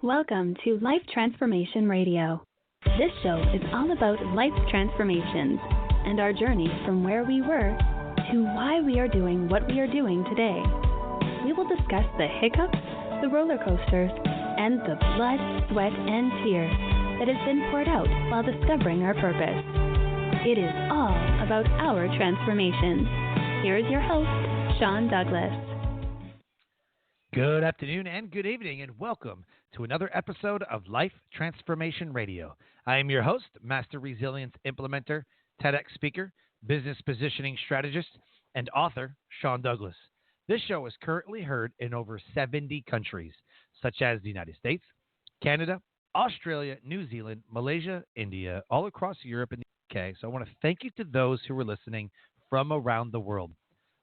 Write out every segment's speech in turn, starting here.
Welcome to Life Transformation Radio. This show is all about life transformations and our journey from where we were to why we are doing what we are doing today. We will discuss the hiccups, the roller coasters, and the blood, sweat, and tears that has been poured out while discovering our purpose. It is all about our transformation. Here is your host, Sean Douglas. Good afternoon and good evening, and welcome to another episode of Life Transformation Radio. I am your host, Master Resilience Implementer, TEDx speaker, business positioning strategist, and author, Sean Douglas. This show is currently heard in over 70 countries, such as the United States, Canada, Australia, New Zealand, Malaysia, India, all across Europe and the UK. So I want to thank you to those who are listening from around the world.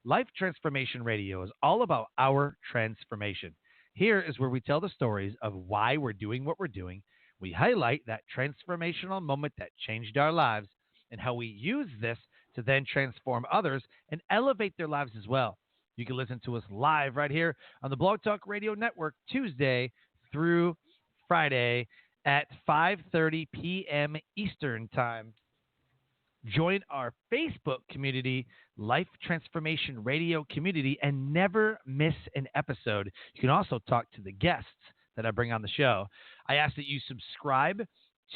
Life Transformation Radio is all about our transformation. Here is where we tell the stories of why we're doing what we're doing. We highlight that transformational moment that changed our lives and how we use this to then transform others and elevate their lives as well. You can listen to us live right here on the Blog Talk Radio Network Tuesday through Friday at 5:30 p.m. Eastern Time. Join our Facebook community, Life Transformation Radio community, and never miss an episode. You can also talk to the guests that I bring on the show. I ask that you subscribe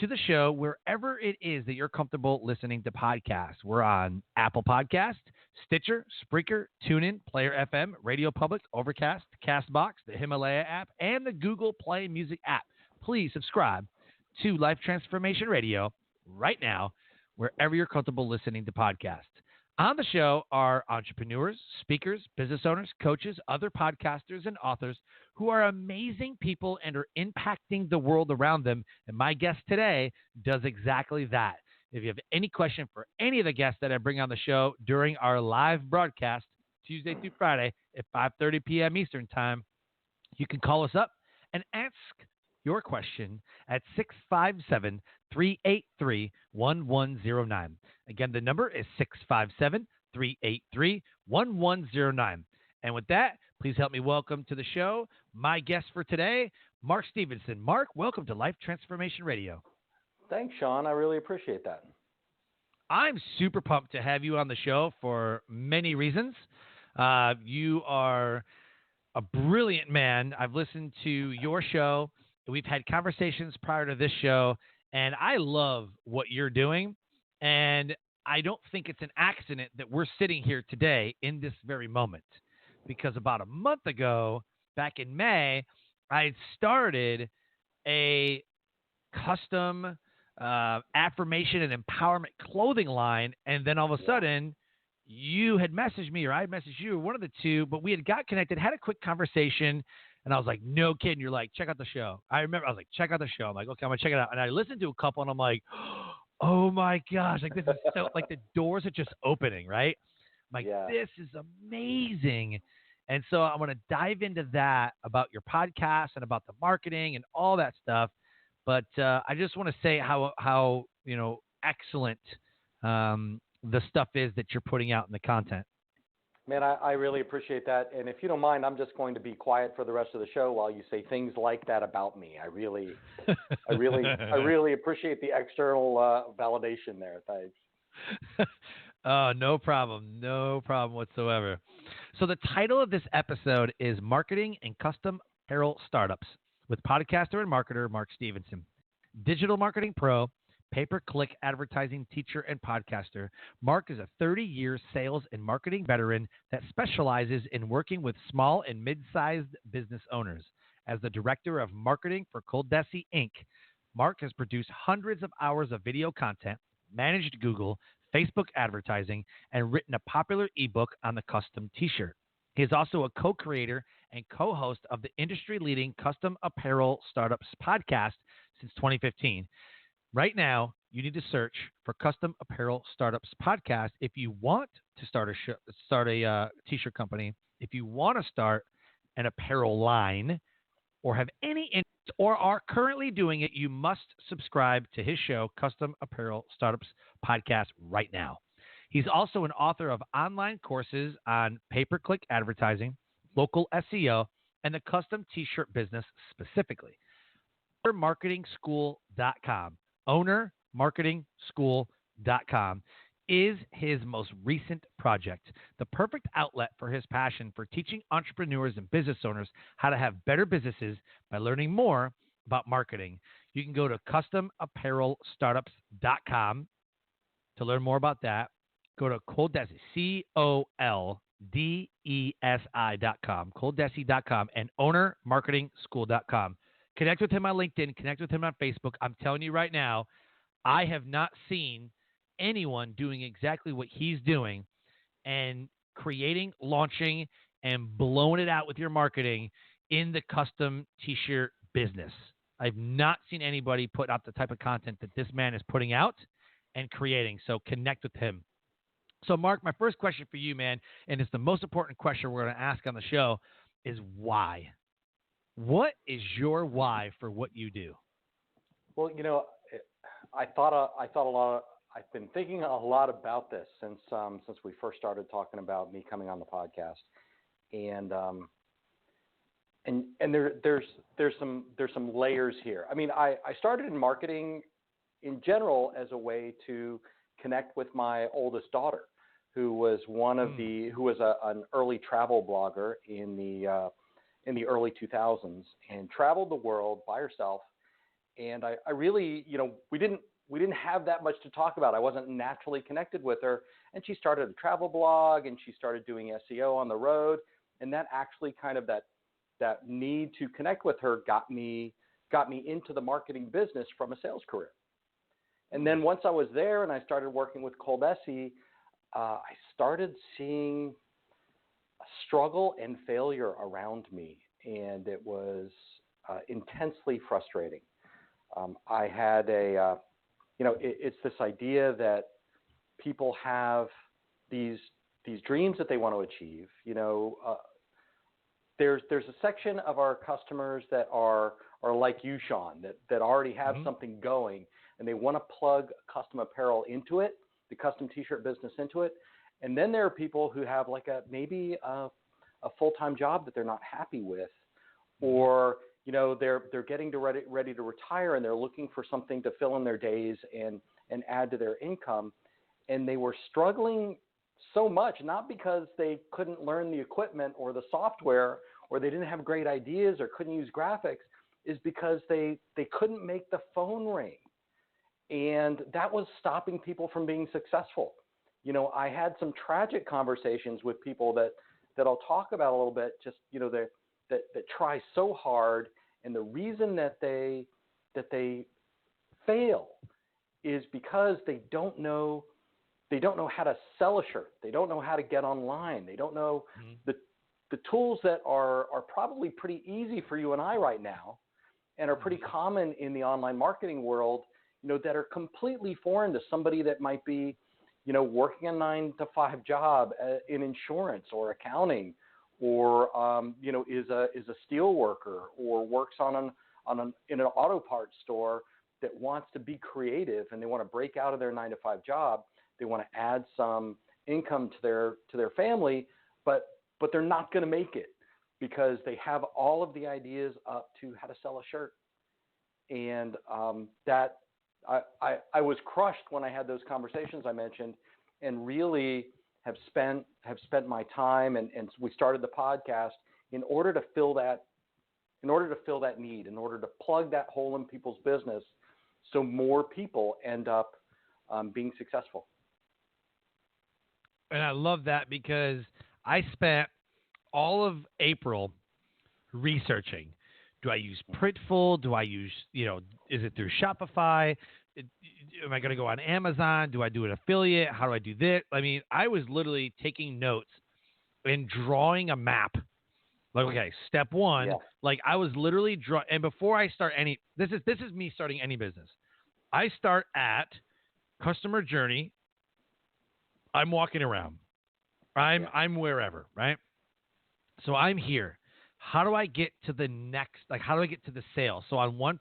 to the show wherever it is that you're comfortable listening to podcasts. We're on Apple Podcast, Stitcher, Spreaker, TuneIn, Player FM, Radio Public, Overcast, CastBox, the Himalaya app, and the Google Play Music app. Please subscribe to Life Transformation Radio right now, wherever you're comfortable listening to podcasts. On the show are entrepreneurs, speakers, business owners, coaches, other podcasters, and authors who are amazing people and are impacting the world around them. And my guest today does exactly that. If you have any question for any of the guests that I bring on the show during our live broadcast, Tuesday through Friday at 5:30 p.m. Eastern Time, you can call us up and ask your question at 657-383-1109. Again, the number is 657-383-1109. And with that, please help me welcome to the show my guest for today, Mark Stephenson. Mark, welcome to Life Transformation Radio. Thanks, Sean. I really appreciate that. I'm super pumped to have you on the show for many reasons. You are a brilliant man. I've listened to your show. We've had conversations prior to this show, and I love what you're doing. And I don't think it's an accident that we're sitting here today in this very moment, because about a month ago, back in May, I had started a custom affirmation and empowerment clothing line. And then all of a sudden, you had messaged me, or I had messaged you, one of the two, but we had got connected, had a quick conversation. And I was like, no kidding. You're like, check out the show. I remember I was like, check out the show. I'm like, okay, I'm going to check it out. And I listened to a couple and I'm like, oh my gosh, like this is so, like the doors are just opening, right? I'm like, This is amazing. And so I want to dive into that about your podcast and about the marketing and all that stuff. But I just want to say how excellent the stuff is that you're putting out in the content. Man, I really appreciate that. And if you don't mind, I'm just going to be quiet for the rest of the show while you say things like that about me. I really appreciate the external validation there. Thanks. Oh, no problem. No problem whatsoever. So the title of this episode is Marketing and Custom Apparel Startups with podcaster and marketer Mark Stephenson. Digital marketing pro, pay-per-click advertising teacher and podcaster, Mark is a 30-year sales and marketing veteran that specializes in working with small and mid-sized business owners. As the director of marketing for Coldesi Inc., Mark has produced hundreds of hours of video content, managed Google, Facebook advertising, and written a popular ebook on the custom t-shirt. He is also a co-creator and co-host of the industry-leading Custom Apparel Startups podcast since 2015. Right now, you need to search for Custom Apparel Startups podcast if you want to start a t-shirt company, if you want to start an apparel line, or have any interest or are currently doing it. You must subscribe to his show, Custom Apparel Startups podcast, right now. He's also an author of online courses on pay-per-click advertising, local SEO, and the custom t-shirt business specifically. ownermarketingschool.com. Ownermarketingschool.com is his most recent project, the perfect outlet for his passion for teaching entrepreneurs and business owners how to have better businesses by learning more about marketing. You can go to customapparelstartups.com to learn more about that. Go to Coldesi, COLDESI.com, Coldesi.com, and ownermarketingschool.com. Connect with him on LinkedIn. Connect with him on Facebook. I'm telling you right now, I have not seen anyone doing exactly what he's doing and creating, launching, and blowing it out with your marketing in the custom t-shirt business. I've not seen anybody put out the type of content that this man is putting out and creating. So connect with him. So, Mark, my first question for you, man, and it's the most important question we're going to ask on the show, is why? What is your why for what you do? Well, I've been thinking a lot about this since we first started talking about me coming on the podcast, and there's some layers here. I mean, I started in marketing in general as a way to connect with my oldest daughter, who was an early travel blogger in the early 2000s and traveled the world by herself. And I really, we didn't have that much to talk about. I wasn't naturally connected with her, and she started a travel blog and she started doing SEO on the road. And that actually kind of that need to connect with her got me into the marketing business from a sales career. And then once I was there and I started working with Coldesi, I started seeing a struggle and failure around me, and it was intensely frustrating. I had it's this idea that people have these dreams that they want to achieve. There's a section of our customers that are like you, Sean, that already have something going, and they want to plug custom apparel into it, the custom t-shirt business into it. And then there are people who have maybe a full-time job that they're not happy with, or they're getting ready to retire, and they're looking for something to fill in their days and add to their income. And they were struggling so much, not because they couldn't learn the equipment or the software, or they didn't have great ideas or couldn't use graphics, is because they couldn't make the phone ring. And that was stopping people from being successful. I had some tragic conversations with people that I'll talk about a little bit, just, that try so hard. And the reason that they fail is because they don't know how to sell a shirt. They don't know how to get online. They don't know the tools that are probably pretty easy for you and I right now, and are pretty common in the online marketing world, that are completely foreign to somebody that might be, working a 9-to-5 job in insurance or accounting, or is a steel worker, or works in an auto parts store, that wants to be creative, and they want to break out of their 9-to-5 job. They want to add some income to their family, but they're not going to make it because they have all of the ideas up to how to sell a shirt. And that I was crushed when I had those conversations I mentioned, and really have spent my time, and we started the podcast in order to fill that need, in order to plug that hole in people's business, so more people end up being successful. And I love that, because I spent all of April researching. Do I use Printful? Do I use, is it through Shopify? Am I going to go on Amazon? Do I do an affiliate? How do I do this? I mean, I was literally taking notes and drawing a map. Like, okay, step one, I was literally and before I start this is me starting any business. I start at customer journey. I'm walking around. I'm wherever, right? So I'm here. How do I get to the next? How do I get to the sale? So on one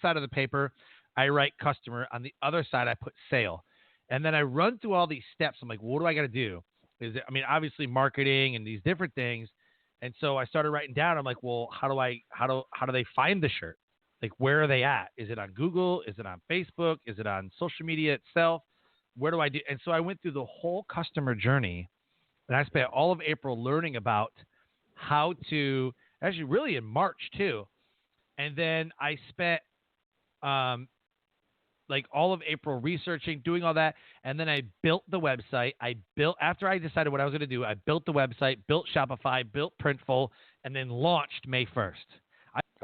side of the paper, I write customer. On the other side, I put sale, and then I run through all these steps. I'm like, what do I got to do? Obviously marketing and these different things. And so I started writing down. I'm like, well, how do they find the shirt? Like, where are they at? Is it on Google? Is it on Facebook? Is it on social media itself? Where do I do? And so I went through the whole customer journey, and I spent all of April learning about how to, actually really in March too. And then I spent like all of April researching, doing all that. And then I built the website. After I decided what I was going to do, I built the website, built Shopify, built Printful, and then launched May 1st.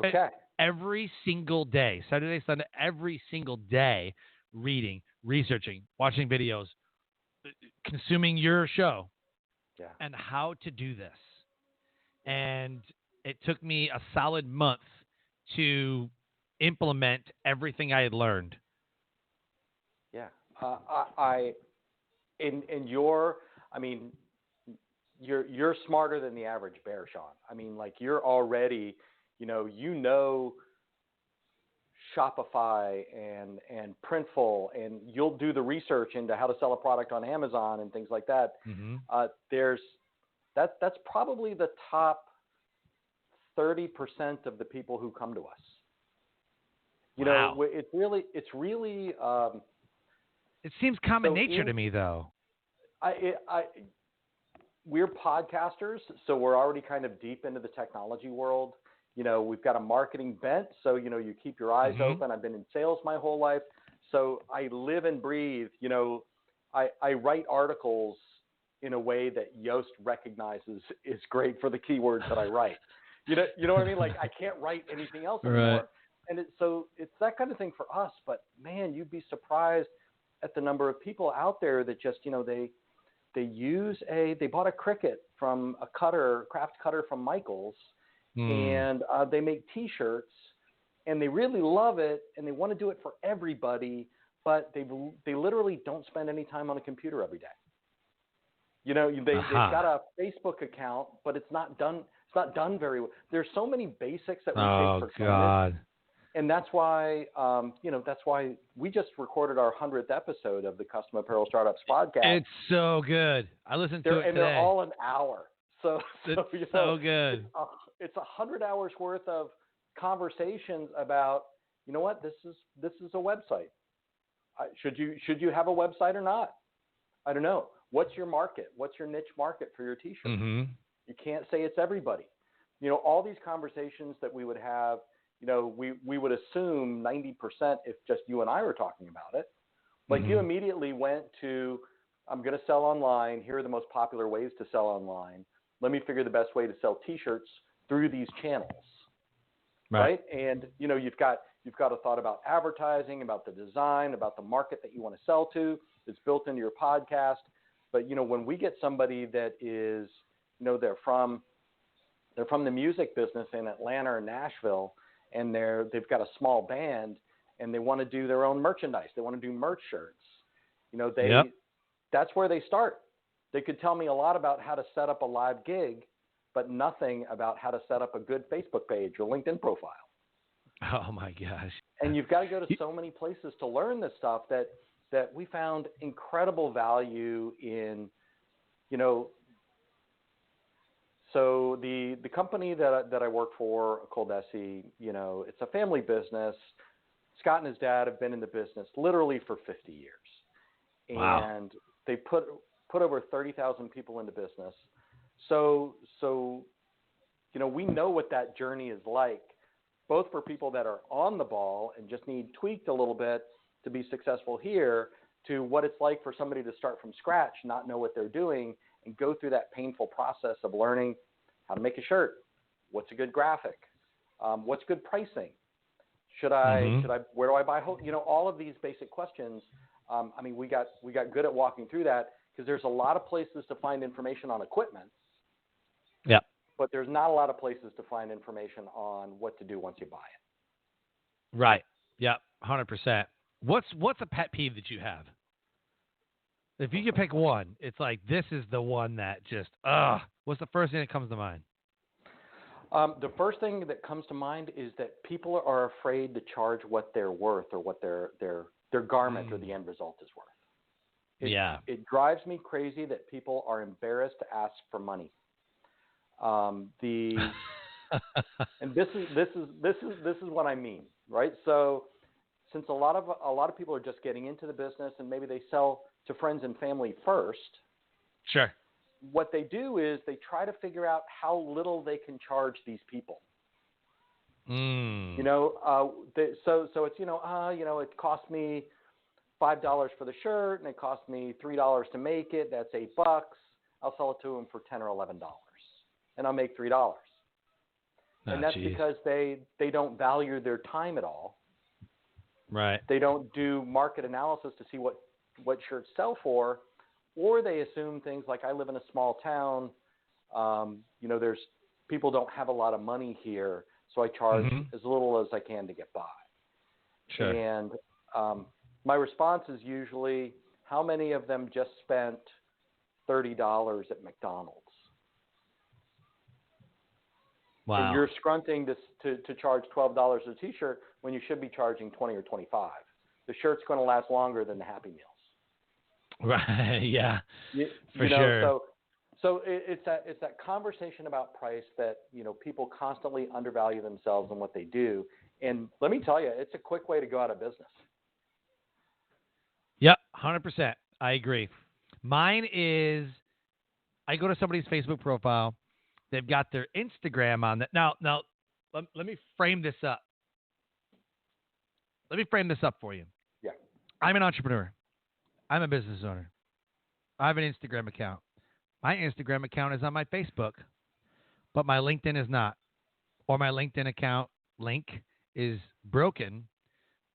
Okay. Every single day, Saturday, Sunday, every single day, reading, researching, watching videos, consuming your show, and how to do this. And it took me a solid month to implement everything I had learned. Yeah. You're smarter than the average bear, Sean. I mean, like, you're already, Shopify and Printful, and you'll do the research into how to sell a product on Amazon and things like that. Mm-hmm. That's probably the top 30% of the people who come to us. Wow. It's really. It seems common nature to me, though. We're podcasters, so we're already kind of deep into the technology world. We've got a marketing bent, so, you keep your eyes open. I've been in sales my whole life, so I live and breathe. I write articles in a way that Yoast recognizes is great for the keywords that I write. You know what I mean? Like, I can't write anything else anymore. Right. And it's that kind of thing for us. But man, you'd be surprised at the number of people out there that just, they bought a Cricut from a craft cutter from Michael's, and they make T-shirts, and they really love it, and they want to do it for everybody, but they literally don't spend any time on a computer every day. They've got a Facebook account, but it's not done. It's not done very well. There's so many basics that we take for granted. And that's why, that's why we just recorded our 100th episode of the Custom Apparel Startups podcast. It's so good. I listened to it today. And they're all an hour. So it's so good. It's 100 hours worth of conversations about, this is a website. Should you have a website or not? I don't know. What's your market? What's your niche market for your T-shirt? Mm-hmm. You can't say it's everybody. All these conversations that we would have, we would assume 90% if just you and I were talking about it. Like, you immediately went to, I'm going to sell online. Here are the most popular ways to sell online. Let me figure the best way to sell T-shirts through these channels. Right? And, you've got a thought about advertising, about the design, about the market that you want to sell to. It's built into your podcast. But, when we get somebody that is, they're from the music business in Atlanta or Nashville, and they've got a small band, and they want to do their own merchandise. They want to do merch shirts. That's where they start. They could tell me a lot about how to set up a live gig, but nothing about how to set up a good Facebook page or LinkedIn profile. Oh my gosh. And you've got to go to so many places to learn this stuff that we found incredible value in, So the company that I work for, called Essie, it's a family business. Scott and his dad have been in the business literally for 50 years. Wow. And they put over 30,000 people into business. So we know what that journey is like, both for people that are on the ball and just need tweaked a little bit to be successful here, to what it's like for somebody to start from scratch, not know what they're doing, and go through that painful process of learning how to make a shirt. What's a good graphic? What's good pricing? Where do I buy? All of these basic questions. We got good at walking through that, because there's a lot of places to find information on equipment. Yeah. But there's not a lot of places to find information on what to do once you buy it. Right. Yeah. 100%. What's a pet peeve that you have? If you could pick one, it's like, this is the one that just, what's the first thing that comes to mind? The first thing that comes to mind is that people are afraid to charge what they're worth, or what their garment or the end result is worth. It drives me crazy that people are embarrassed to ask for money. And this is what I mean, right? So since a lot of people are just getting into the business and maybe they sell to friends and family first, Sure. what they do is they try to figure out how little they can charge these people. Mm. So it's it cost me $5 for the shirt and it cost me $3 to make it. That's $8. I'll sell it to them for $10 or $11, and I'll make $3. And that's because they don't value their time at all. Right. They don't do market analysis to see what shirts sell for, or they assume things like, I live in a small town, there's people don't have a lot of money here, so I charge as little as I can to get by. Sure. And my response is usually, how many of them just spent $30 at McDonald's? Wow. And you're scrunting to charge $12 a T-shirt when you should be charging $20 or $25. The shirt's going to last longer than the Happy Meals. Right. Yeah. For know, sure. So it's that conversation about price that people constantly undervalue themselves and what they do. And let me tell you, it's a quick way to go out of business. Yep, 100%. I agree. Mine is, I go to somebody's Facebook profile. They've got their Instagram on that. Now, let me frame this up. Let me frame this up for you. Yeah. I'm an entrepreneur. I'm a business owner. I have an Instagram account. My Instagram account is on my Facebook, but my LinkedIn is not. Or my LinkedIn account link is broken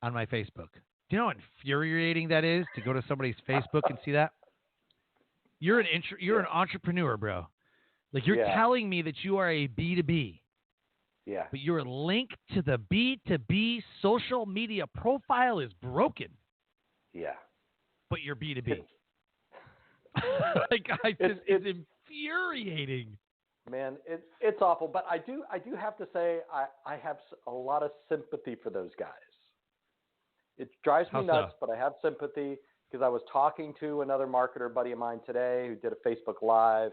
on my Facebook. Do you know how infuriating that is to go to somebody's Facebook and see that? You're an entrepreneur, bro. Like, you're telling me that you are a B2B. Yeah. But your link to the B2B social media profile is broken. Yeah. But you're B2B. It's infuriating. Man, it's awful. But I do have to say I have a lot of sympathy for those guys. It drives me nuts, but I have sympathy because I was talking to another marketer buddy of mine today who did a Facebook Live,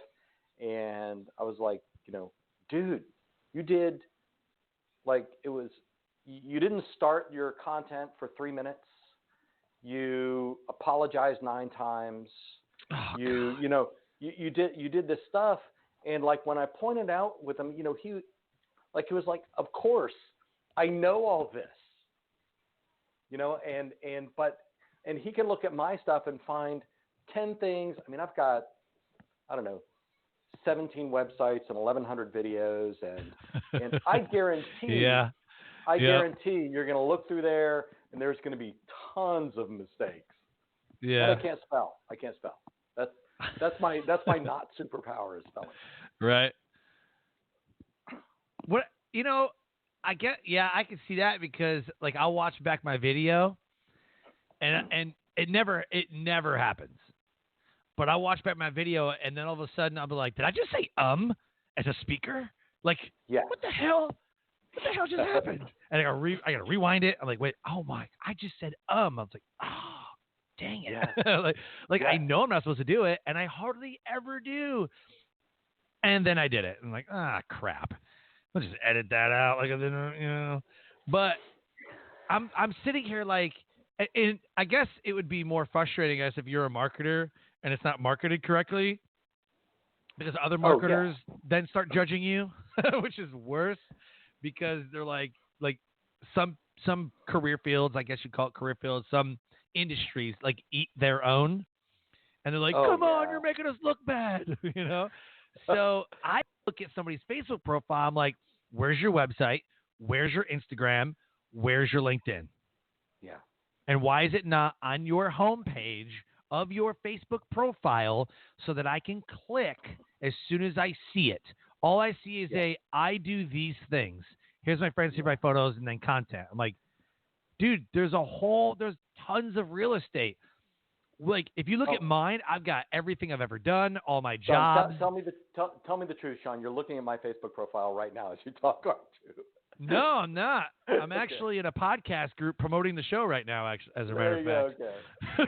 and I was like, dude, you did, you didn't start your content for 3 minutes. You apologized 9 times. You did this stuff. And when I pointed out with him, he was like, of course, I know all this, and he can look at my stuff and find 10 things. I mean, I've got, 17 websites and 1,100 videos, and I guarantee, guarantee you're going to look through there and there's going to be tons of mistakes. Yeah. And I can't spell. That's my not superpower is spelling. Right. What I can see that because I'll watch back my video and it never happens. But I watch back my video and then all of a sudden I'll be like, did I just say as a speaker? What the hell? What the hell just happened? And I gotta rewind it. I'm like, wait, oh my, I just said I was like, oh, dang it. Yeah. I know I'm not supposed to do it, and I hardly ever do. And then I did it. I'm like, crap. I'll just edit that out. But I'm sitting here and I guess it would be more frustrating if you're a marketer and it's not marketed correctly, because other marketers then start judging you, which is worse because they're like some career fields, I guess you'd call it career fields, some industries eat their own, and they're like, come on, you're making us look bad, So I look at somebody's Facebook profile. I'm like, where's your website? Where's your Instagram? Where's your LinkedIn? Yeah. And why is it not on your homepage of your Facebook profile so that I can click as soon as I see it? All I see is I do these things. Here's my friends, here's my photos, and then content. I'm like, dude, there's tons of real estate. If you look at mine, I've got everything I've ever done, all my jobs. Tell me the truth, Sean. You're looking at my Facebook profile right now as you talk, aren't you? No, I'm not. I'm actually in a podcast group promoting the show right now, actually, as a matter of fact.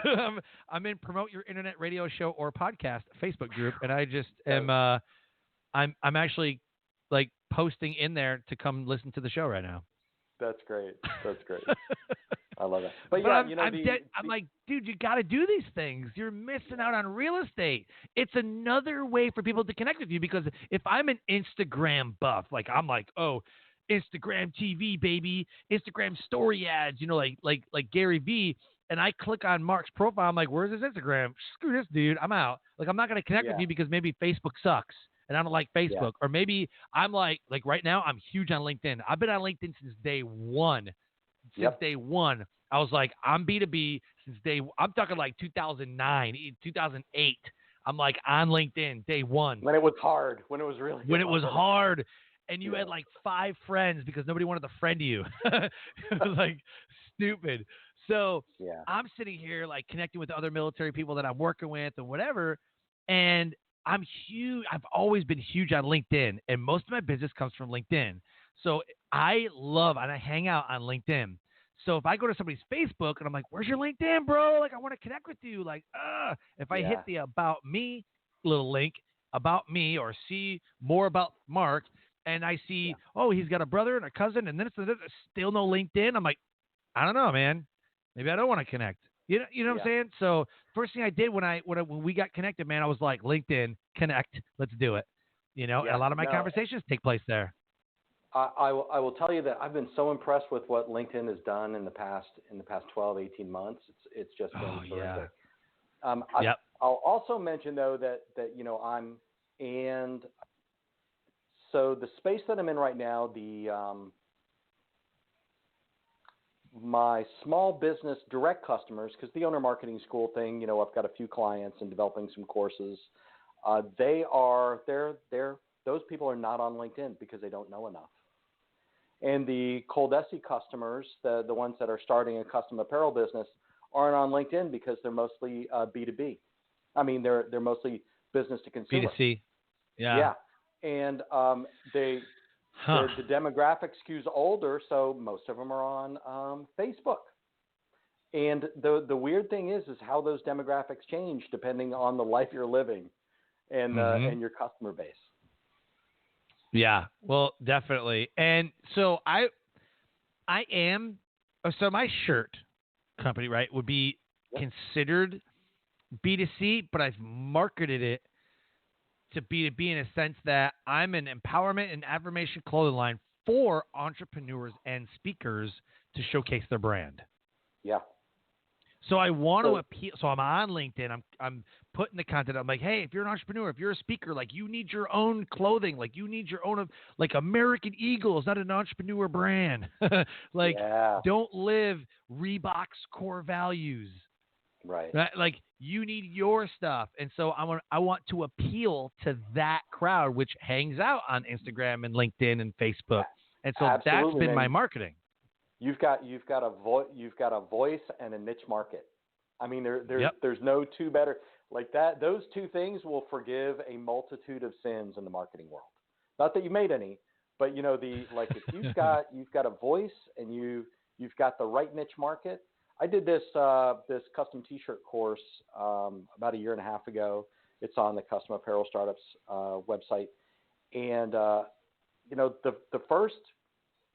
Okay. I'm in Promote Your Internet Radio Show or Podcast Facebook group, and I just am I'm actually posting in there to come listen to the show right now. That's great. That's great. I love that. But yeah, I'm like, dude, you got to do these things. You're missing out on real estate. It's another way for people to connect with you, because if I'm an Instagram buff, like I'm like, oh, Instagram TV, baby, Instagram story ads, like Gary Vee, and I click on Mark's profile, I'm like, where's his Instagram? Screw this dude, I'm out. Like, I'm not going to connect with you because maybe Facebook sucks and I don't like Facebook. Yeah. Or maybe I'm like right now, I'm huge on LinkedIn. I've been on LinkedIn since day one. Day one, I was like, I'm B2B since I'm talking like 2009, 2008. I'm like on LinkedIn day one. When it was hard, when it was really when it was hard, and you had like 5 friends because nobody wanted to friend you. It was like stupid. So I'm sitting here like connecting with other military people that I'm working with and whatever, and I'm huge. I've always been huge on LinkedIn, and most of my business comes from LinkedIn. So I love, and I hang out on LinkedIn. So if I go to somebody's Facebook and I'm like, where's your LinkedIn, bro? Like, I want to connect with you. Like, if I hit the About Me little link, About Me, or see more about Mark, and I see, oh, he's got a brother and a cousin, and then it's still no LinkedIn. I'm like, I don't know, man. Maybe I don't want to connect. You know what I'm saying? So first thing I did when we got connected, man, I was like, LinkedIn, connect, let's do it. And a lot of my conversations take place there. I will tell you that I've been so impressed with what LinkedIn has done in the past 12, 18 months. It's just been terrific. I'll also mention though that so the space that I'm in right now, my small business direct customers, because the owner marketing school thing, I've got a few clients and developing some courses. Those people are not on LinkedIn because they don't know enough. And the Coldesi customers, the ones that are starting a custom apparel business, aren't on LinkedIn because they're mostly B2B. I mean, they're mostly business to consumer. B2C. Yeah. Yeah. And the demographic skews older, so most of them are on Facebook. And the weird thing is how those demographics change depending on the life you're living and your customer base. Yeah, well, definitely. And so so my shirt company, right, would be considered B2C, but I've marketed it to B2B in a sense that I'm an empowerment and affirmation clothing line for entrepreneurs and speakers to showcase their brand. Yeah. So I want to appeal. So I'm on LinkedIn. I'm putting the content. I'm like, hey, if you're an entrepreneur, if you're a speaker, like you need your own clothing, like you need your own, like American Eagle is not an entrepreneur brand. Don't live Reebok's core values. Right. Like you need your stuff. And so I want to appeal to that crowd, which hangs out on Instagram and LinkedIn and Facebook. And so that's been my marketing. You've got a voice and a niche market. I mean, there's no two better like that. Those two things will forgive a multitude of sins in the marketing world. Not that you made any, but if you've got a voice and you've got the right niche market. I did this custom T-shirt course about a year and a half ago. It's on the Custom Apparel Startups website, and the first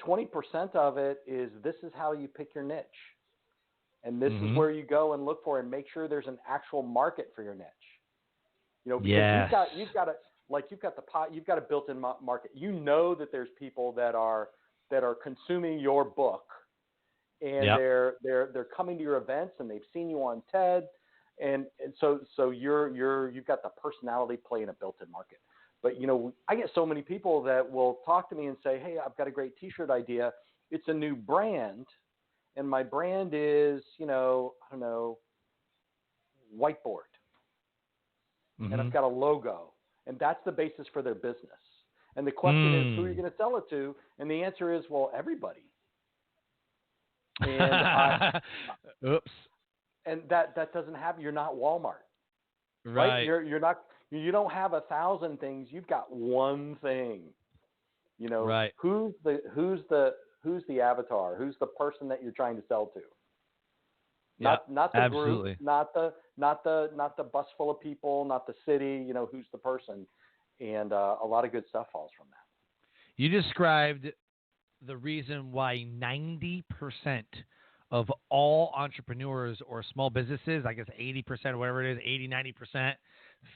20% of it is this is how you pick your niche, and this is where you go and look for and make sure there's an actual market for your niche. Because you've got a built-in market. That there's people that are consuming your book, and they're coming to your events and they've seen you on TED, and so you've got the personality play in a built-in market. But, I get so many people that will talk to me and say, hey, I've got a great T-shirt idea. It's a new brand, and my brand is, whiteboard. And I've got a logo, and that's the basis for their business. And the question is, who are you going to sell it to? And the answer is, well, everybody. And oops. And that doesn't happen. You're not Walmart. Right. You're not. You don't have 1,000 things. You've got one thing. Right. Who's the avatar? Who's the person that you're trying to sell to? Not the absolutely. group. Not the bus full of people. Not the city. Who's the person? And a lot of good stuff falls from that. You described the reason why 90% of all entrepreneurs or small businesses, I guess 80% or whatever it is, 80, 90%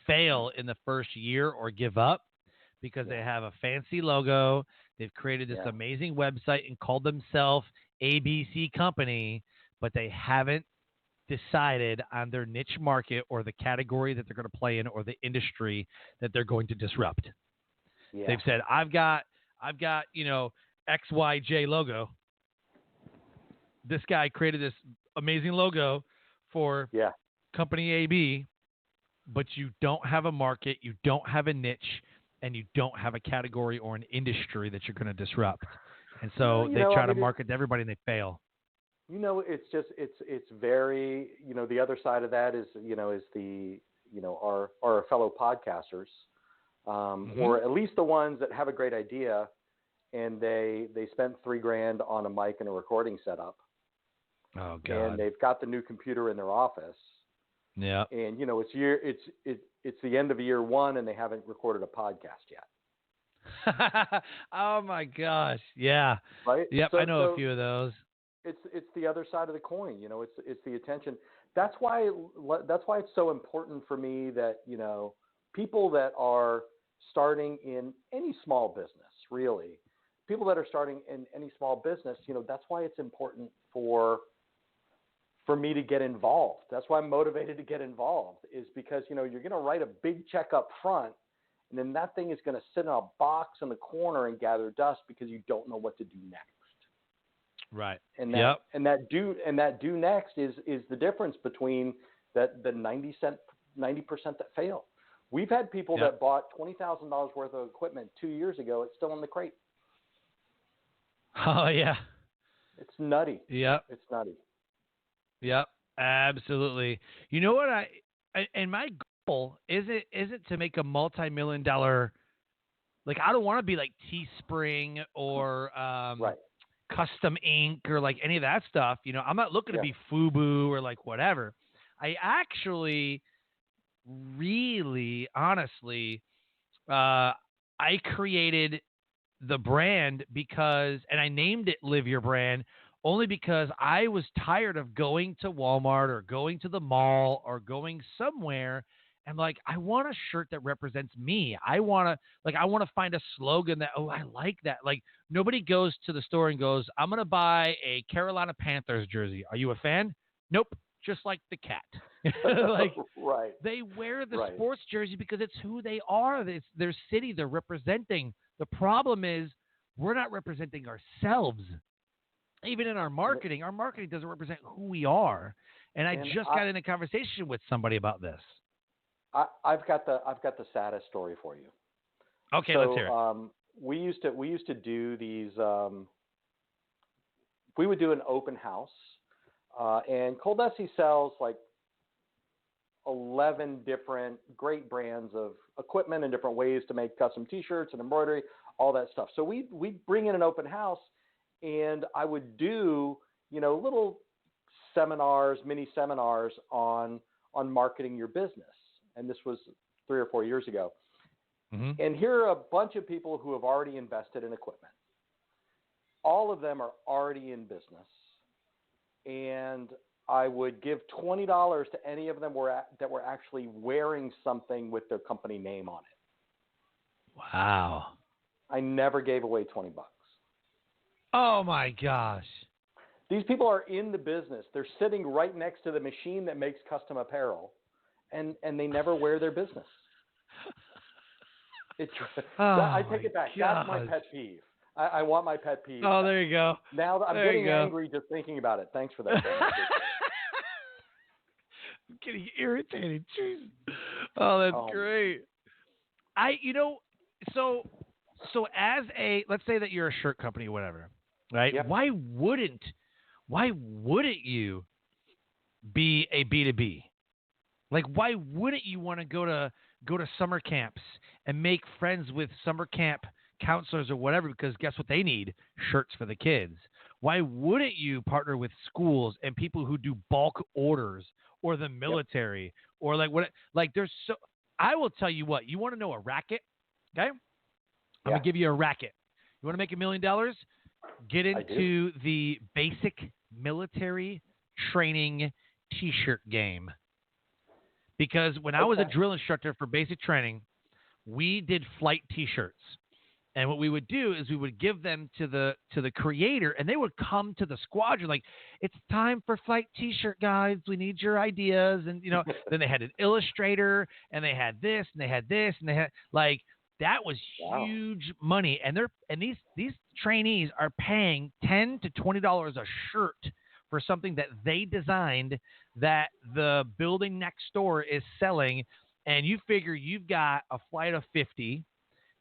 fail in the first year or give up because they have a fancy logo. They've created this amazing website and called themselves ABC Company, but they haven't decided on their niche market or the category that they're going to play in or the industry that they're going to disrupt. Yeah. They've said, I've got, XYJ logo. This guy created this amazing logo for company AB, but you don't have a market, you don't have a niche, and you don't have a category or an industry that you're going to disrupt. And so they try to market to everybody and they fail. It's very, the other side of that is our fellow podcasters, or at least the ones that have a great idea and they spent $3,000 on a mic and a recording setup. Oh God. And they've got the new computer in their office. Yeah. And it's the end of year one and they haven't recorded a podcast yet. Oh my gosh. Yeah. Right. Yep. I know a few of those. It's the other side of the coin. It's the attention. That's why it's so important for me that, people that are starting in any small business, really, people that are starting in any small business, that's why it's important for me to get involved. That's why I'm motivated to get involved, is because, you're going to write a big check up front, and then that thing is going to sit in a box in the corner and gather dust because you don't know what to do next. Right. And that due next is the difference between the 90% that fail. We've had people that bought $20,000 worth of equipment 2 years ago. It's still in the crate. Oh yeah. It's nutty. Yep. It's nutty. Yep. Absolutely. You know what and my goal isn't to make a multi-million-dollar, like I don't want to be like Teespring or right. Custom Ink or like any of that stuff. I'm not looking to be FUBU or like whatever. I actually really honestly, I created the brand and I named it Live Your Brand only because I was tired of going to Walmart or going to the mall or going somewhere and like, I want a shirt that represents me. I want to find a slogan that, I like that. Like nobody goes to the store and goes, I'm going to buy a Carolina Panthers jersey. Are you a fan? Nope. Just like the cat. Like right. They wear the sports jersey because it's who they are. It's their city they're representing. The problem is we're not representing ourselves. Even in our marketing doesn't represent who we are. And I just got in a conversation with somebody about this. I've got the saddest story for you. Okay, let's hear it. We used to do these. We would do an open house, and Coldesi sells like 11 different great brands of equipment and different ways to make custom T-shirts and embroidery, all that stuff. So we bring in an open house, and I would do little seminars, mini seminars on marketing your business. And this was 3 or 4 years ago. Mm-hmm. And here are a bunch of people who have already invested in equipment. All of them are already in business. And I would give $20 to any of them that were actually wearing something with their company name on it. Wow. I never gave away $20. Oh, my gosh. These people are in the business. They're sitting right next to the machine that makes custom apparel. And they never wear their business. I take it back. Gosh. That's my pet peeve. I want my pet peeve. Oh, there you go. Now I'm getting angry just thinking about it. Thanks for that. I'm getting irritated. Jeez. Oh, that's great. So as let's say that you're a shirt company or whatever, right? Yep. Why wouldn't you be a B2B? Like, why wouldn't you want to go to summer camps and make friends with summer camp counselors or whatever? Because guess what they need? Shirts for the kids. Why wouldn't you partner with schools and people who do bulk orders or the military or like what? Like, I will tell you what. You want to know a racket? Okay, I'm gonna give you a racket. You want to make $1 million? Get into the basic military training T-shirt game. Because when I was a drill instructor for basic training, we did flight T-shirts. And what we would do is we would give them to the creator, and they would come to the squadron like, it's time for flight T-shirt, guys. We need your ideas. And, then they had an illustrator, and they had this, and they had this, and they had, like, that was huge money. And these trainees are paying $10 to $20 a shirt for something that they designed that the building next door is selling. And you figure you've got a flight of 50.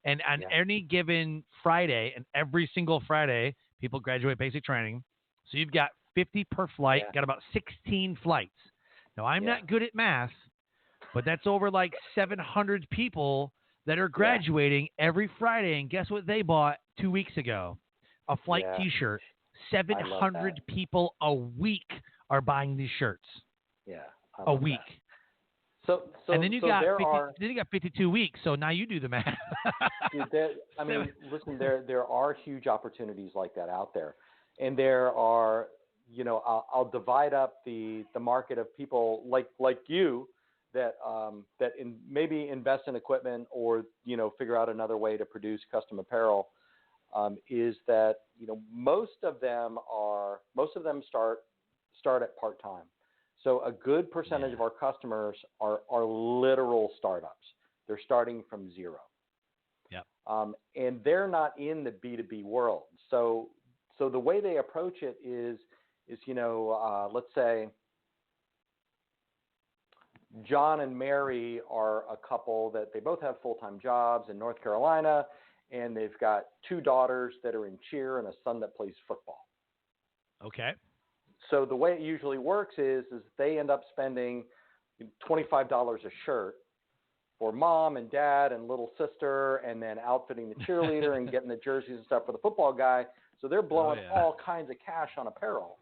And on any given Friday, and every single Friday, people graduate basic training. So you've got 50 per flight, got about 16 flights. Now, I'm not good at math, but that's over like 700 people that are graduating every Friday. And guess what they bought 2 weeks ago? A flight T-shirt. 700 people a week are buying these shirts. Yeah. A week. That. So and then you got 52 weeks. So now you do the math. Dude, listen, there are huge opportunities like that out there, and there are, I'll divide up the market of people like you that maybe invest in equipment or figure out another way to produce custom apparel. Is that most of them start at part time. So a good percentage of our customers are literal startups. They're starting from zero. Yep. And they're not in the B2B world. So the way they approach it is let's say John and Mary are a couple that they both have full-time jobs in North Carolina, and they've got 2 daughters that are in cheer and a son that plays football. Okay. So the way it usually works is they end up spending $25 a shirt for mom and dad and little sister, and then outfitting the cheerleader and getting the jerseys and stuff for the football guy. So they're blowing all kinds of cash on apparel.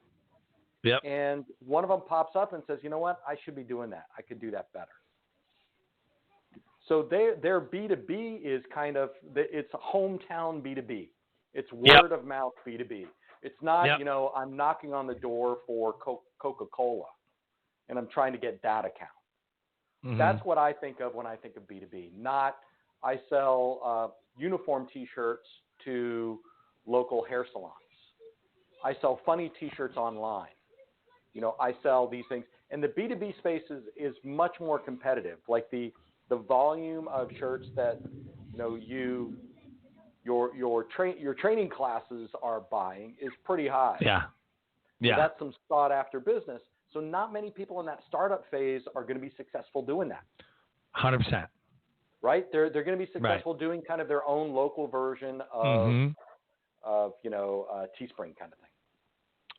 Yep. And one of them pops up and says, you know what? I should be doing that. I could do that better. So their B2B is it's a hometown B2B. It's word of mouth B2B. It's not, I'm knocking on the door for Coca-Cola and I'm trying to get that account. Mm-hmm. That's what I think of when I think of B2B. Not I sell uniform T-shirts to local hair salons. I sell funny T-shirts online. I sell these things. And the B2B space is much more competitive. Like the volume of shirts that, your training classes are buying is pretty high. Yeah. Yeah. So that's some sought after business. So not many people in that startup phase are going to be successful doing that. 100%. Right? They're going to be successful doing kind of their own local version of Teespring kind of thing.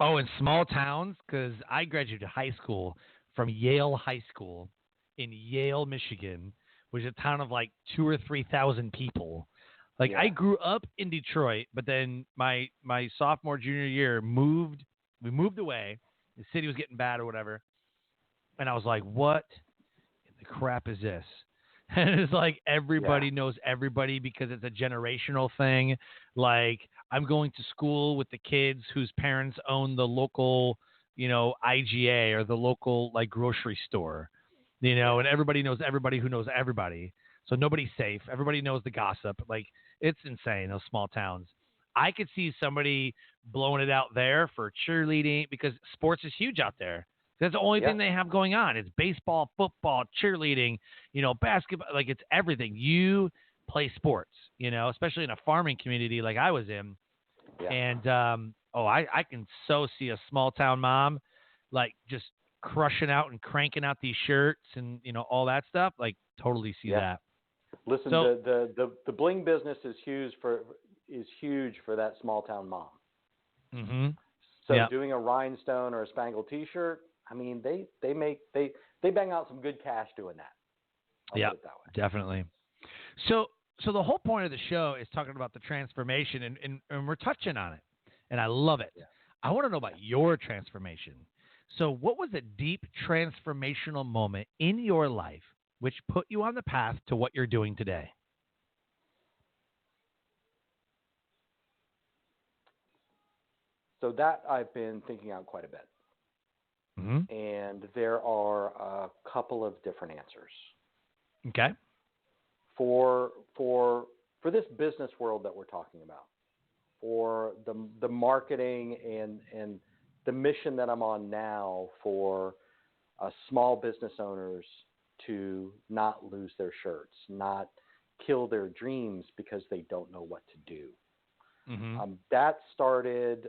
Oh, in small towns, because I graduated high school from Yale High School in Yale, Michigan, which is a town of like 2,000 or 3,000 people. Like I grew up in Detroit, but then my sophomore, junior year we moved away. The city was getting bad or whatever. And I was like, what in the crap is this? And it's like everybody knows everybody because it's a generational thing. Like I'm going to school with the kids whose parents own the local, IGA or the local like grocery store, and everybody knows everybody who knows everybody. So nobody's safe. Everybody knows the gossip. Like it's insane, those small towns. I could see somebody blowing it out there for cheerleading because sports is huge out there. That's the only thing they have going on. It's baseball, football, cheerleading, basketball. Like it's everything. You play sports, especially in a farming community like I was in. Yeah. And, I can so see a small town mom like just crushing out and cranking out these shirts and, all that stuff. Like totally see that. Listen, the bling business is huge for that small town mom. Mm-hmm. So doing a rhinestone or a spangled T-shirt, I mean, they bang out some good cash doing that. Yeah, definitely. So the whole point of the show is talking about the transformation, and we're touching on it, and I love it. Yeah. I want to know about your transformation. So what was a deep transformational moment in your life which put you on the path to what you're doing today? So that I've been thinking out quite a bit. Mm-hmm. And there are a couple of different answers. Okay. For this business world that we're talking about, for the marketing and the mission that I'm on now for small business owners to not lose their shirts, not kill their dreams because they don't know what to do. Mm-hmm. That started.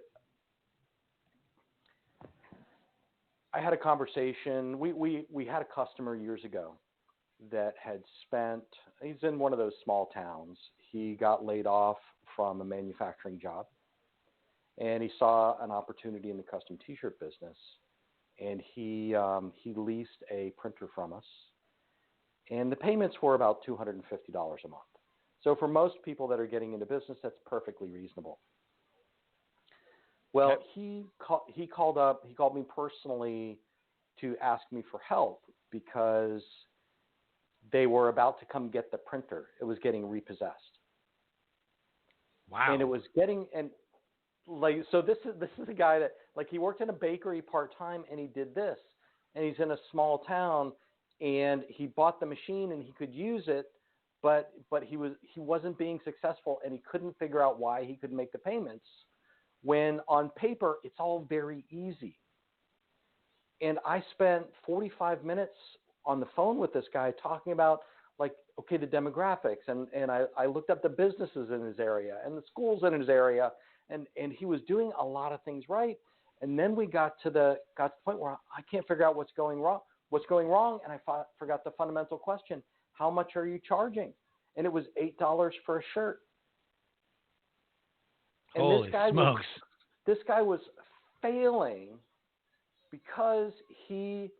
I had a conversation. We had a customer years ago that had spent. He's in one of those small towns. He got laid off from a manufacturing job, and he saw an opportunity in the custom T-shirt business, and he leased a printer from us, and the payments were about $250 a month. So for most people that are getting into business, that's perfectly reasonable. Well, he called me personally to ask me for help because they were about to come get the printer. It was getting repossessed. Wow. And it was getting, and like, so this is a guy that, like, he worked in a bakery part-time and he did this, and he's in a small town and he bought the machine and he could use it, but he wasn't being successful and he couldn't figure out why he couldn't make the payments when on paper it's all very easy. And I spent 45 minutes on the phone with this guy talking about, like, okay, the demographics, and I looked up the businesses in his area and the schools in his area, and he was doing a lot of things right. And then we got to the point where I can't figure out what's going wrong, and I forgot the fundamental question: how much are you charging? And it was $8 for a shirt. And Holy smokes! This guy was failing because he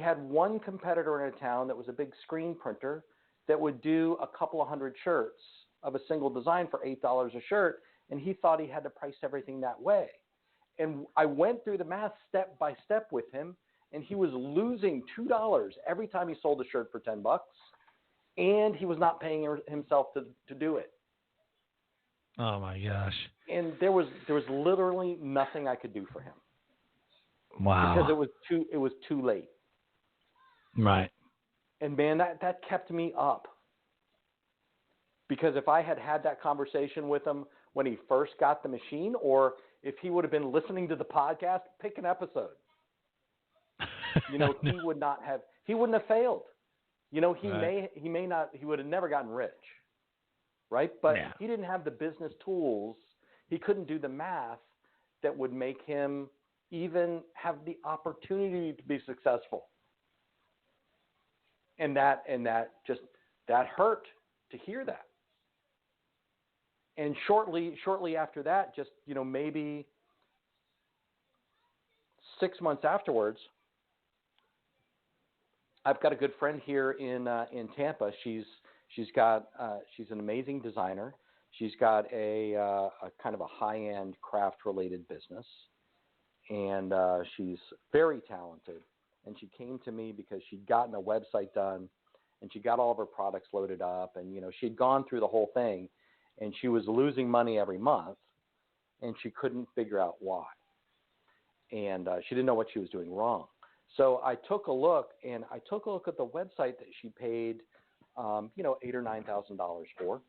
had one competitor in a town that was a big screen printer that would do a couple of hundred shirts of a single design for $8 a shirt, and he thought he had to price everything that way. And I went through the math step by step with him, and he was losing $2 every time he sold a shirt for $10, and he was not paying himself to do it. Oh my gosh! And there was literally nothing I could do for him. Wow! Because it was too late. Right. And man, that kept me up. Because if I had that conversation with him when he first got the machine, or if he would have been listening to the podcast, pick an episode. You know, he wouldn't have failed. You know, he would have never gotten rich. Right? But he didn't have the business tools. He couldn't do the math that would make him even have the opportunity to be successful. And that hurt to hear that. And shortly after that, just, you know, maybe 6 months afterwards, I've got a good friend here in Tampa. She's an amazing designer. She's got a kind of a high-end craft-related business, and she's very talented. And she came to me because she'd gotten a website done, and she got all of her products loaded up, and, you know, she'd gone through the whole thing, and she was losing money every month, and she couldn't figure out why. And she didn't know what she was doing wrong. So I took a look at the website that she paid, $8,000 or $9,000 for.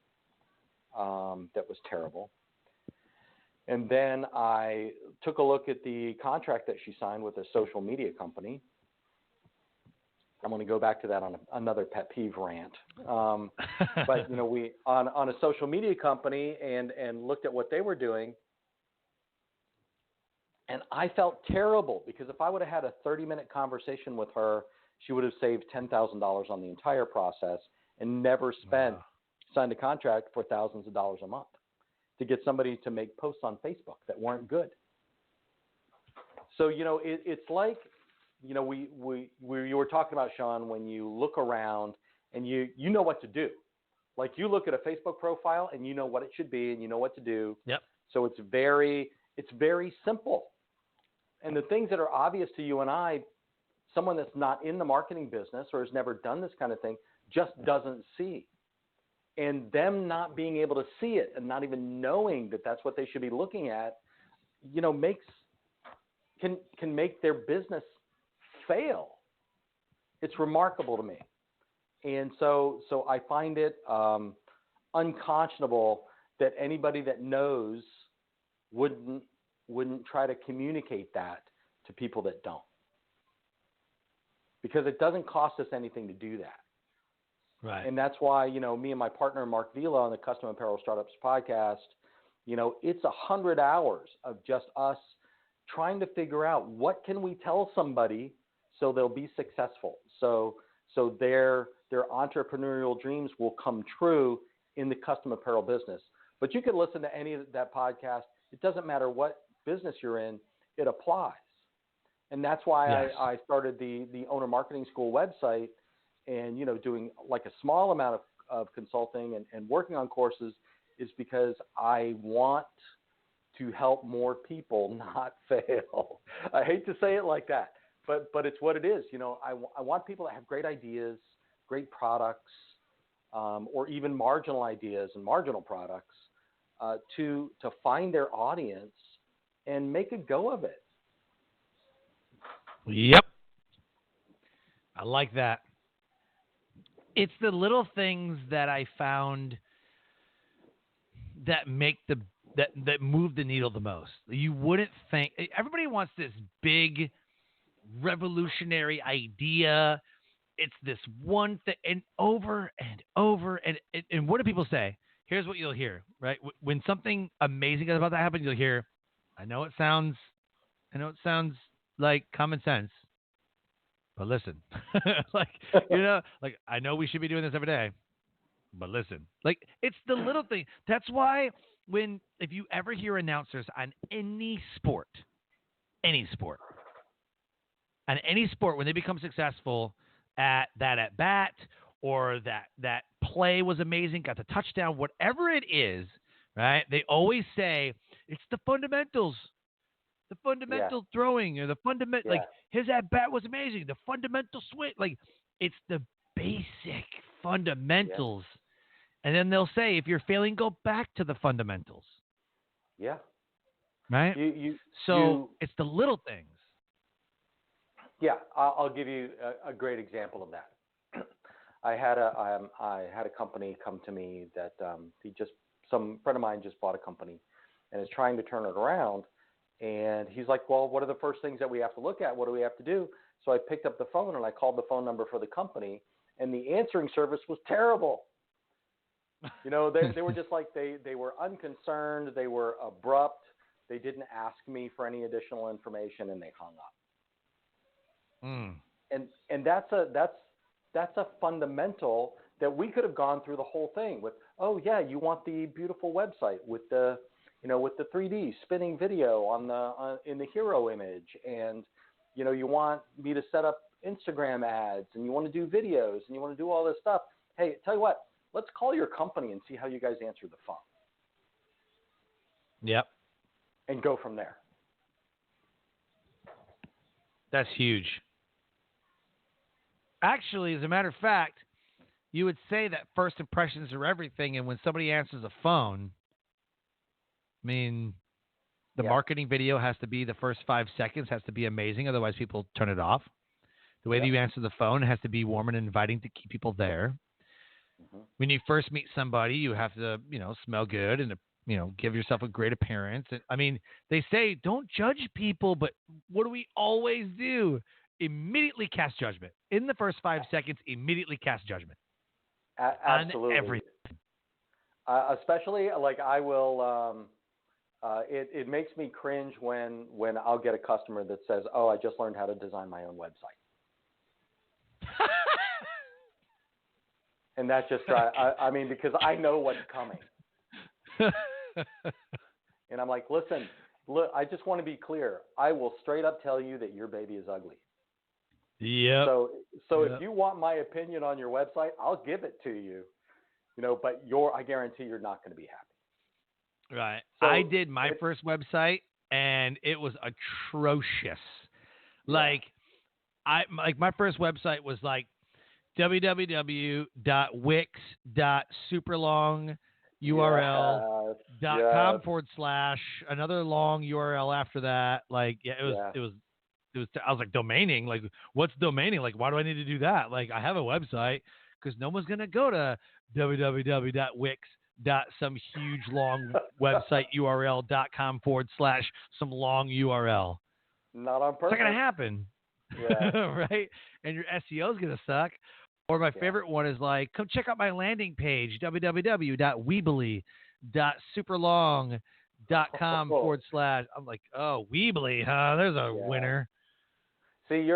That was terrible. And then I took a look at the contract that she signed with a social media company. I'm going to go back to that on another pet peeve rant. But, you know, we on a social media company and looked at what they were doing. And I felt terrible because if I would have had a 30-minute conversation with her, she would have saved $10,000 on the entire process and never signed a contract for thousands of dollars a month to get somebody to make posts on Facebook that weren't good. So, you know, it's like, you know, you were talking about, Sean, when you look around and you know what to do. Like, you look at a Facebook profile and you know what it should be and you know what to do. Yep. So it's very simple. And the things that are obvious to you and I, someone that's not in the marketing business or has never done this kind of thing just doesn't see. And them not being able to see it and not even knowing that that's what they should be looking at, can make their business fail. It's remarkable to me. And so I find it unconscionable that anybody that knows wouldn't try to communicate that to people that don't. Because it doesn't cost us anything to do that. Right. And that's why, me and my partner, Mark Vila, on the Custom Apparel Startups podcast, it's 100 hours of just us trying to figure out what can we tell somebody so they'll be successful. So their entrepreneurial dreams will come true in the custom apparel business. But you can listen to any of that podcast. It doesn't matter what business you're in, it applies. And that's why I started the Owner Marketing School website and, doing like a small amount of consulting and working on courses is because I want to help more people not fail. I hate to say it like that, but it's what it is. I want people that have great ideas, great products, or even marginal ideas and marginal products to find their audience and make a go of it. Yep. I like that. It's the little things that I found that make that move the needle the most. You wouldn't think everybody wants this big revolutionary idea. It's this one thing, and over and over, and what do people say? Here's what you'll hear, right? When something amazing is about to happen, you'll hear, I know it sounds like common sense, but listen, like I know we should be doing this every day, but listen, like it's the little thing. That's why if you ever hear announcers on any sport, when they become successful at bat or that play was amazing, got the touchdown, whatever it is, right? They always say it's the fundamentals. The fundamental throwing or the fundamental, like his at bat was amazing. The fundamental swing, like it's the basic fundamentals. Yeah. And then they'll say, if you're failing, go back to the fundamentals. Yeah. Right. It's the little things. Yeah, I'll give you a great example of that. I had a company come to me that some friend of mine just bought a company and is trying to turn it around. And he's like, well, what are the first things that we have to look at? What do we have to do? So I picked up the phone and I called the phone number for the company, and the answering service was terrible. They were just like, they were unconcerned. They were abrupt. They didn't ask me for any additional information, and they hung up. Mm. And that's a fundamental that we could have gone through the whole thing with, oh yeah, you want the beautiful website with the 3D spinning video in the hero image, and you want me to set up Instagram ads, and you want to do videos, and you want to do all this stuff. Hey, tell you what, let's call your company and see how you guys answer the phone. Yep. And go from there. That's huge. Actually, as a matter of fact, you would say that first impressions are everything, and when somebody answers a phone, I mean, the marketing video has to be the first 5 seconds, has to be amazing. Otherwise, people turn it off. The way that you answer the phone has to be warm and inviting to keep people there. Mm-hmm. When you first meet somebody, you have to, smell good and, give yourself a great appearance. And, I mean, they say don't judge people, but what do we always do? Immediately cast judgment. In the first 5 seconds, immediately cast judgment. Absolutely. On everything. Especially, like, I will... It makes me cringe when I'll get a customer that says, oh, I just learned how to design my own website. And that just, I mean, because I know what's coming. And I'm like, listen, look, I just want to be clear. I will straight up tell you that your baby is ugly. Yeah. So if you want my opinion on your website, I'll give it to you, but I guarantee you're not going to be happy. Right. So I did my first website, and it was atrocious. Yeah. My first website was like www.wix.superlong URL .com / another long URL after that. Like, it was. I was like, domaining. Like, what's domaining? Like, why do I need to do that? Like, I have a website, because no one's gonna go to www.wix. Some huge long website URL.com / some long URL. Not on purpose. It's not gonna happen. Yeah. Right? And your SEO is gonna suck. Or my favorite one is like, come check out my landing page, www.weebly.superlong.com / I'm like, oh, Weebly, huh? There's a winner. See,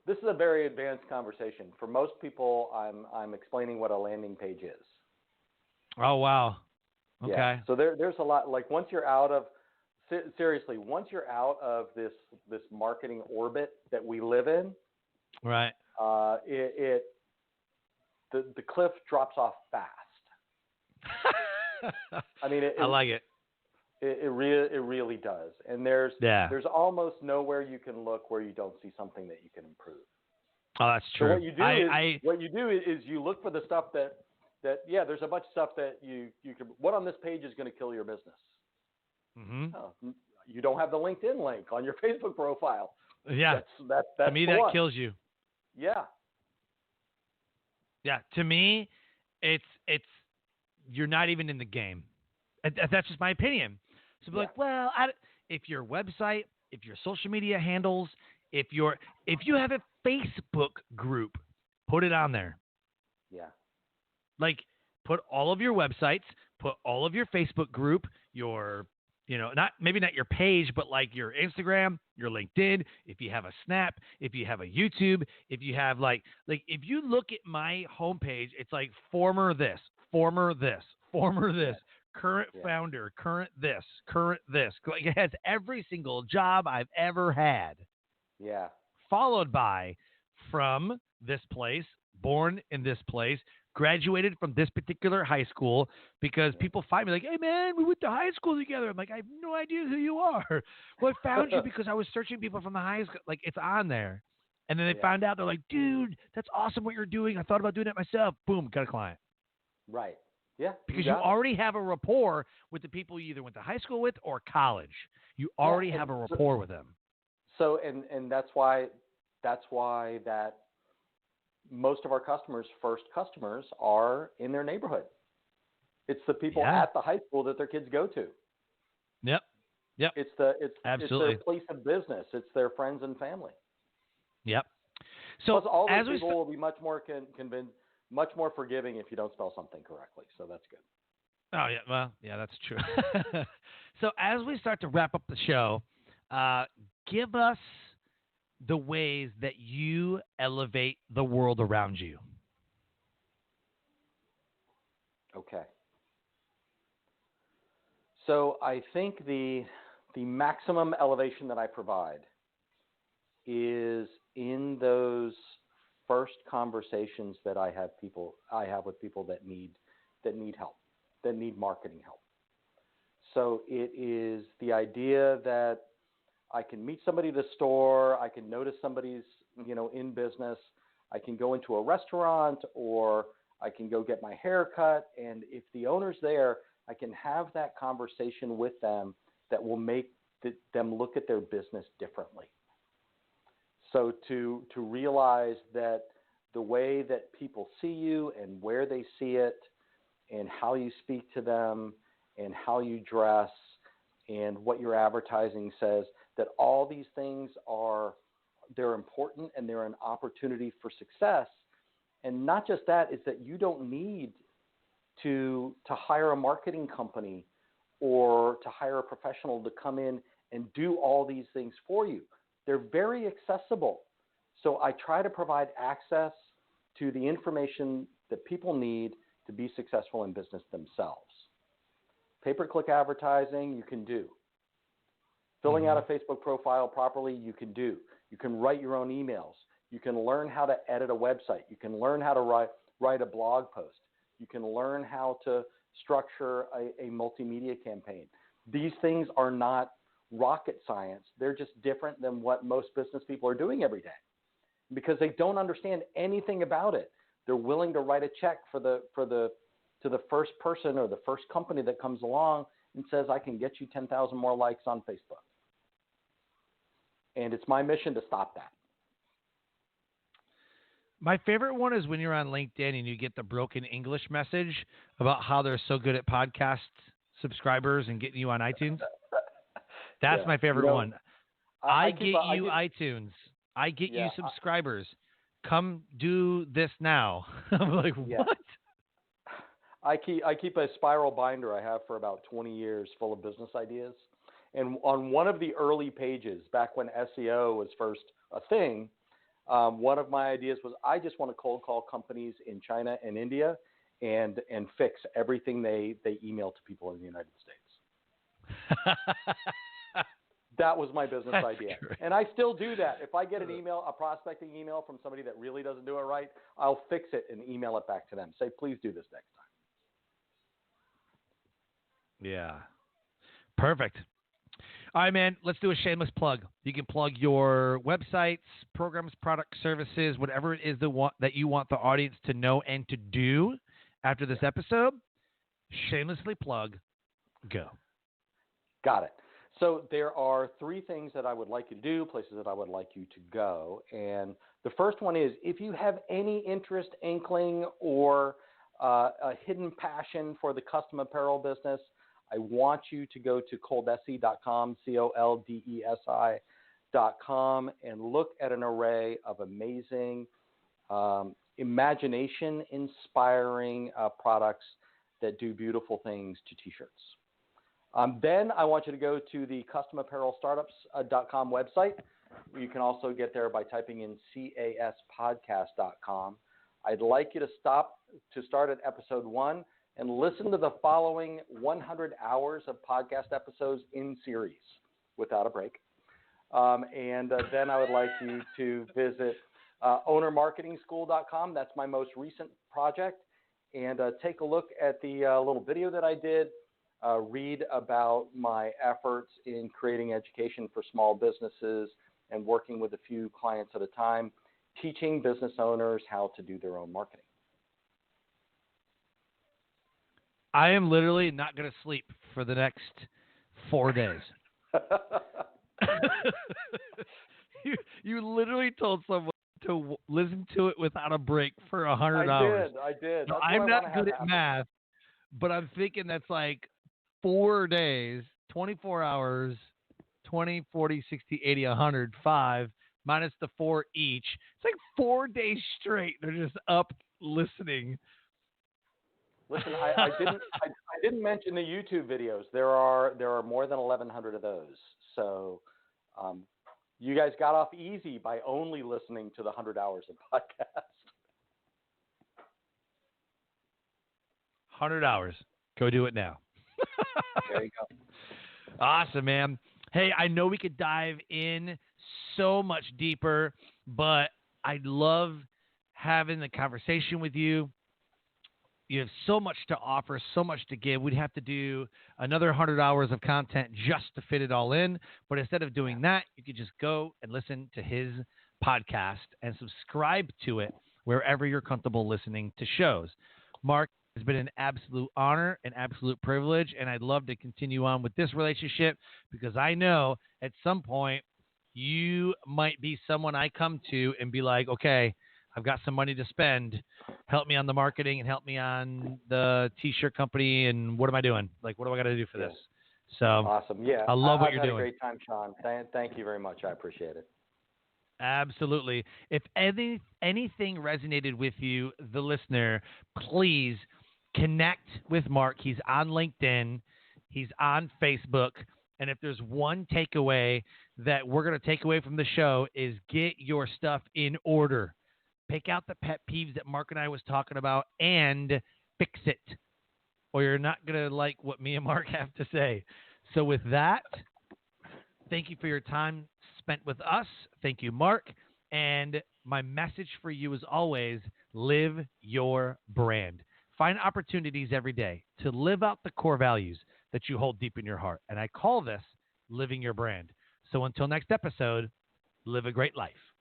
this is a very advanced conversation. For most people, I'm explaining what a landing page is. Oh, wow. Okay. Yeah. So there's a lot, like, once you're out of, seriously, once you're out of this marketing orbit that we live in, right. The cliff drops off fast. I mean, I like it. It really does. And there's almost nowhere you can look where you don't see something that you can improve. Oh, that's true. So what you do is you look for the stuff that there's a bunch of stuff that you can. What on this page is going to kill your business? Mm-hmm. Oh, you don't have the LinkedIn link on your Facebook profile. Yeah. That's to me, that kills you. Yeah. Yeah. To me, it's you're not even in the game. That's just my opinion. So be like, well, if your website, if your social media handles, if you have a Facebook group, put it on there. Yeah. Like, put all of your websites, put all of your Facebook group, maybe not your page, but like your Instagram, your LinkedIn, if you have a Snap, if you have a YouTube, if you have like if you look at my homepage, it's like former this, current founder, current this. Like, it has every single job I've ever had. Yeah. Followed by from this place, born in this place, graduated from this particular high school, because people find me like, hey, man, we went to high school together. I'm like, I have no idea who you are. Well, I found you because I was searching people from the high school. Like, it's on there. And then they found out. They're like, dude, that's awesome what you're doing. I thought about doing it myself. Boom, got a client. Right. Yeah. Because you already have a rapport with the people you either went to high school with or college. You already have a rapport with them. So, and that's why that most of our first customers are in their neighborhood. It's the people at the high school that their kids go to. Yep. It's Absolutely. their place of business. It's their friends and family. Yep. So plus, all those people will be much more much more forgiving if you don't spell something correctly. So that's good. Oh yeah, well, yeah, that's true. So as we start to wrap up the show, give us the ways that you elevate the world around you. Okay. So I think the maximum elevation that I provide is in those first conversations that I have with people that need help, that need marketing help. So it is the idea that I can meet somebody at the store, I can notice somebody's, in business, I can go into a restaurant, or I can go get my hair cut, and if the owner's there, I can have that conversation with them that will make them look at their business differently. So to realize that the way that people see you and where they see it and how you speak to them and how you dress and what your advertising says, that all these things they're important and they're an opportunity for success. And not just that, is that you don't need to hire a marketing company or to hire a professional to come in and do all these things for you. They're very accessible. So I try to provide access to the information that people need to be successful in business themselves. Pay-per-click advertising, you can do. Filling out a Facebook profile properly, you can do. You can write your own emails. You can learn how to edit a website. You can learn how to write a blog post. You can learn how to structure a multimedia campaign. These things are not rocket science. They're just different than what most business people are doing every day because they don't understand anything about it. They're willing to write a check for the to the first person or the first company that comes along and says, I can get you 10,000 more likes on Facebook. And it's my mission to stop that. My favorite one is when you're on LinkedIn and you get the broken English message about how they're so good at podcast subscribers and getting you on iTunes. That's my favorite one. I get you iTunes. I get you subscribers. Come do this now. I'm like, what? I keep a spiral binder I have for about 20 years full of business ideas. And on one of the early pages, back when SEO was first a thing, one of my ideas was I just want to cold call companies in China and India and fix everything they email to people in the United States. That was my business idea. Great. And I still do that. If I get an email, a prospecting email from somebody that really doesn't do it right, I'll fix it and email it back to them. Say, please do this next time. Yeah. Perfect. All right, man, let's do a shameless plug. You can plug your websites, programs, products, services, whatever it is that you want the audience to know and to do after this episode. Shamelessly plug. Go. Got it. So there are 3 things that I would like you to do, places that I would like you to go. And the first one is if you have any interest, inkling, or a hidden passion for the custom apparel business, I want you to go to coldesi.com, coldesi.com, and look at an array of amazing, imagination-inspiring products that do beautiful things to T-shirts. Then I want you to go to the customapparelstartups.com website. You can also get there by typing in caspodcast.com. I'd like you to start at episode 1 and listen to the following 100 hours of podcast episodes in series without a break. Then I would like you to visit ownermarketingschool.com. That's my most recent project. And take a look at the little video that I did. Read about my efforts in creating education for small businesses and working with a few clients at a time, teaching business owners how to do their own marketing. I am literally not going to sleep for the next 4 days. You literally told someone to listen to it without a break for 100 hours. I did. Now, I'm not good at math, but I'm thinking that's like 4 days, 24 hours, 20, 40, 60, 80, 100, 5, minus the 4 each. It's like 4 days straight. They're just up listening. Listen, I didn't mention the YouTube videos. There are more than 1,100 of those. So you guys got off easy by only listening to the 100 hours of podcast. 100 hours. Go do it now. There you go. Awesome, man. Hey, I know we could dive in so much deeper, but I love having the conversation with you. You have so much to offer, so much to give. We'd have to do another 100 hours of content just to fit it all in. But instead of doing that, you could just go and listen to his podcast and subscribe to it wherever you're comfortable listening to shows. Mark, it's been an absolute honor, an absolute privilege, and I'd love to continue on with this relationship because I know at some point you might be someone I come to and be like, okay, I've got some money to spend. Help me on the marketing and help me on the T-shirt company. And what am I doing? Like, what do I got to do for this? So awesome. Yeah. I love what you're doing. I've had a great time, Sean. Thank you very much. I appreciate it. Absolutely. If anything resonated with you, the listener, please connect with Mark. He's on LinkedIn. He's on Facebook. And if there's one takeaway that we're going to take away from the show is get your stuff in order. Pick out the pet peeves that Mark and I was talking about and fix it, or you're not going to like what me and Mark have to say. So with that, thank you for your time spent with us. Thank you, Mark. And my message for you is always live your brand. Find opportunities every day to live out the core values that you hold deep in your heart. And I call this living your brand. So until next episode, live a great life.